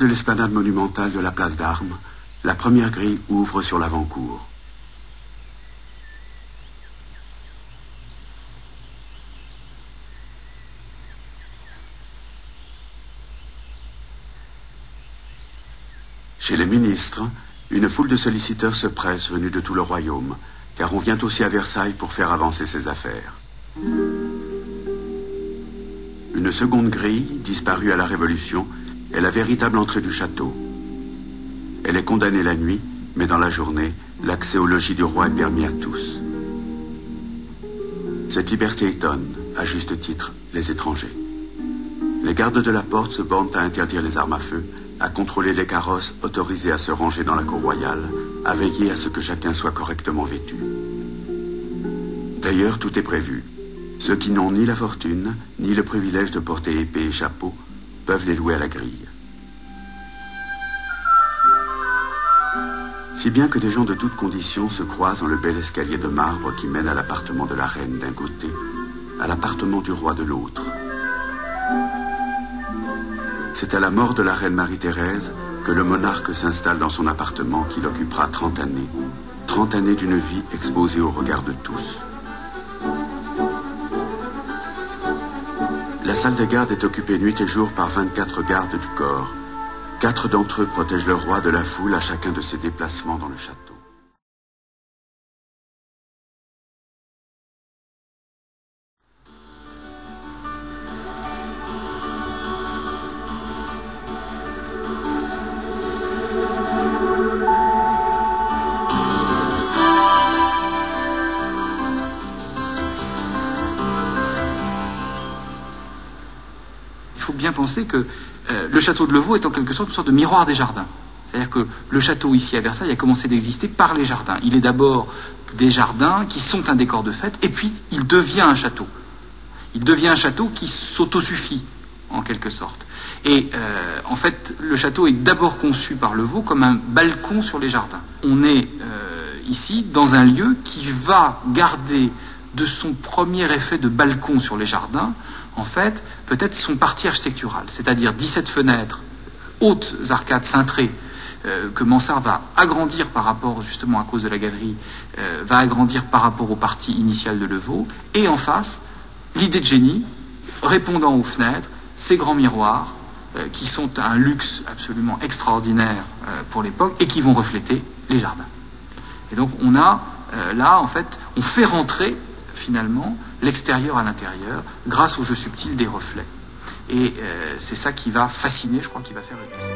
l'esplanade monumentale de la place d'Armes, la première grille ouvre sur l'avant-cour. Chez les ministres, une foule de solliciteurs se presse venus de tout le royaume, car on vient aussi à Versailles pour faire avancer ses affaires. Une seconde grille, disparue à la Révolution, est la véritable entrée du château. Elle est condamnée la nuit, mais dans la journée, l'accès au logis du roi est permis à tous. Cette liberté étonne, à juste titre, les étrangers. Les gardes de la porte se bornent à interdire les armes à feu, à contrôler les carrosses autorisés à se ranger dans la cour royale, à veiller à ce que chacun soit correctement vêtu. D'ailleurs, tout est prévu. Ceux qui n'ont ni la fortune, ni le privilège de porter épée et chapeau, peuvent les louer à la grille. Si bien que des gens de toutes conditions se croisent dans le bel escalier de marbre qui mène à l'appartement de la reine d'un côté, à l'appartement du roi de l'autre. C'est à la mort de la reine Marie-Thérèse que le monarque s'installe dans son appartement qu'il occupera 30 années. 30 années d'une vie exposée au regard de tous. La salle de garde est occupée nuit et jour par 24 gardes du corps. 4 d'entre eux protègent le roi de la foule à chacun de ses déplacements dans le château. Il faut bien penser que le château de Levaux est en quelque sorte une sorte de miroir des jardins. C'est-à-dire que le château ici à Versailles a commencé d'exister par les jardins. Il est d'abord des jardins qui sont un décor de fête, et puis il devient un château. Il devient un château qui s'autosuffit, en quelque sorte. Et en fait, le château est d'abord conçu par Levaux comme un balcon sur les jardins. On est ici dans un lieu qui va garder de son premier effet de balcon sur les jardins, en fait, peut-être son parti architectural, c'est-à-dire 17 fenêtres, hautes arcades cintrées, que Mansart va agrandir par rapport, justement à cause de la galerie, va agrandir par rapport au parti initial de Levaux, et en face, l'idée de génie, répondant aux fenêtres, ces grands miroirs, qui sont un luxe absolument extraordinaire pour l'époque, et qui vont refléter les jardins. Et donc on a, là, en fait, on fait rentrer, finalement, l'extérieur à l'intérieur, grâce au jeu subtil des reflets. Et c'est ça qui va fasciner, je crois, qui va faire tout ça.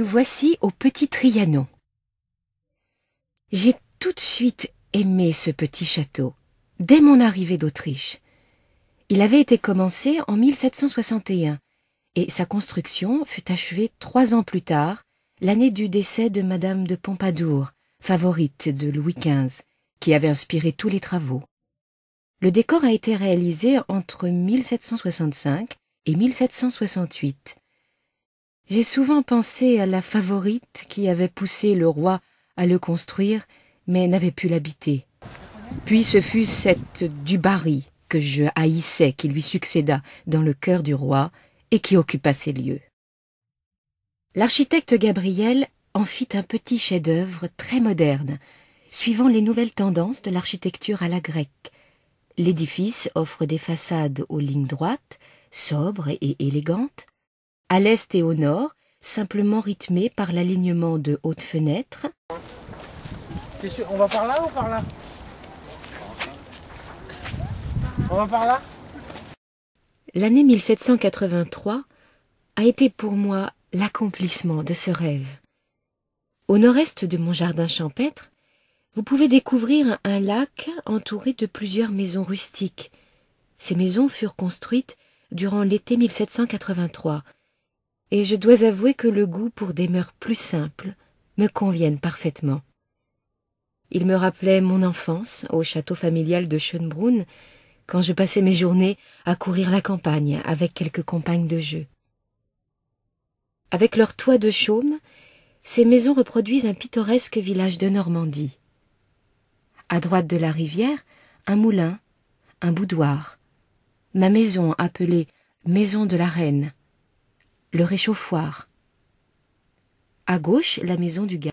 voici au petit Trianon. J'ai tout de suite aimé ce petit château, dès mon arrivée d'Autriche. Il avait été commencé en 1761 et sa construction fut achevée 3 ans plus tard, l'année du décès de Madame de Pompadour, favorite de Louis XV, qui avait inspiré tous les travaux. Le décor a été réalisé entre 1765 et 1768. J'ai souvent pensé à la favorite qui avait poussé le roi à le construire, mais n'avait pu l'habiter. Puis ce fut cette du Barry que je haïssais qui lui succéda dans le cœur du roi et qui occupa ses lieux. L'architecte Gabriel en fit un petit chef-d'œuvre très moderne, suivant les nouvelles tendances de l'architecture à la grecque. L'édifice offre des façades aux lignes droites, sobres et élégantes, à l'est et au nord, simplement rythmées par l'alignement de hautes fenêtres. T'es sûr, on va par là ou par là? On va par là? L'année 1783 a été pour moi l'accomplissement de ce rêve. Au nord-est de mon jardin champêtre, vous pouvez découvrir un lac entouré de plusieurs maisons rustiques. Ces maisons furent construites durant l'été 1783, et je dois avouer que le goût pour des mœurs plus simples me conviennent parfaitement. Il me rappelait mon enfance au château familial de Schönbrunn, quand je passais mes journées à courir la campagne avec quelques compagnes de jeu. Avec leurs toits de chaume, ces maisons reproduisent un pittoresque village de Normandie. À droite de la rivière, un moulin, un boudoir, ma maison appelée Maison de la Reine, le réchauffoir. À gauche, la maison du gars.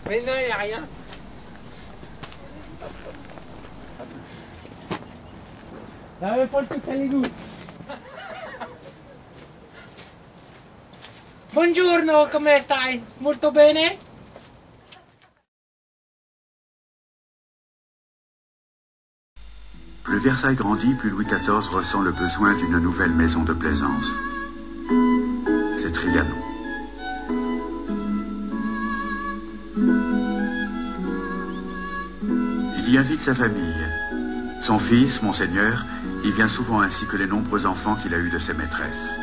Mais non, il n'y a rien. Dove porto Caligù. Buongiorno, come stai? Molto bene? Plus Versailles grandit, plus Louis XIV ressent le besoin d'une nouvelle maison de plaisance. C'est Trianon. Il y invite sa famille. Son fils, Monseigneur, Il vient souvent ainsi que les nombreux enfants qu'il a eus de ses maîtresses.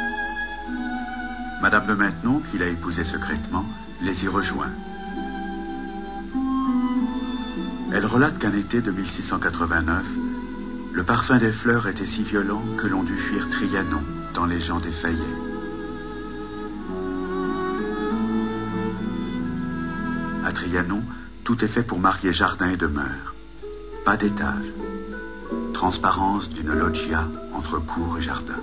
Madame de Maintenon, qu'il a épousée secrètement, les y rejoint. Elle relate qu'un été de 1689, le parfum des fleurs était si violent que l'on dut fuir Trianon dans les gens défaillés. À Trianon, tout est fait pour marier jardin et demeure. Pas d'étage. Transparence d'une loggia entre cour et jardin.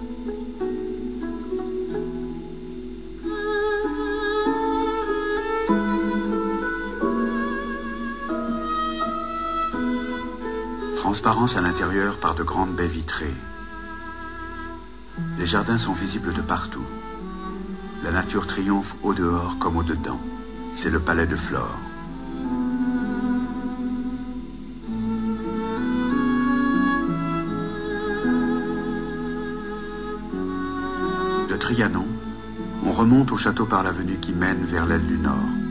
Transparence à l'intérieur par de grandes baies vitrées. Les jardins sont visibles de partout. La nature triomphe au dehors comme au dedans. C'est le palais de Flore. De Trianon, on remonte au château par l'avenue qui mène vers l'aile du nord.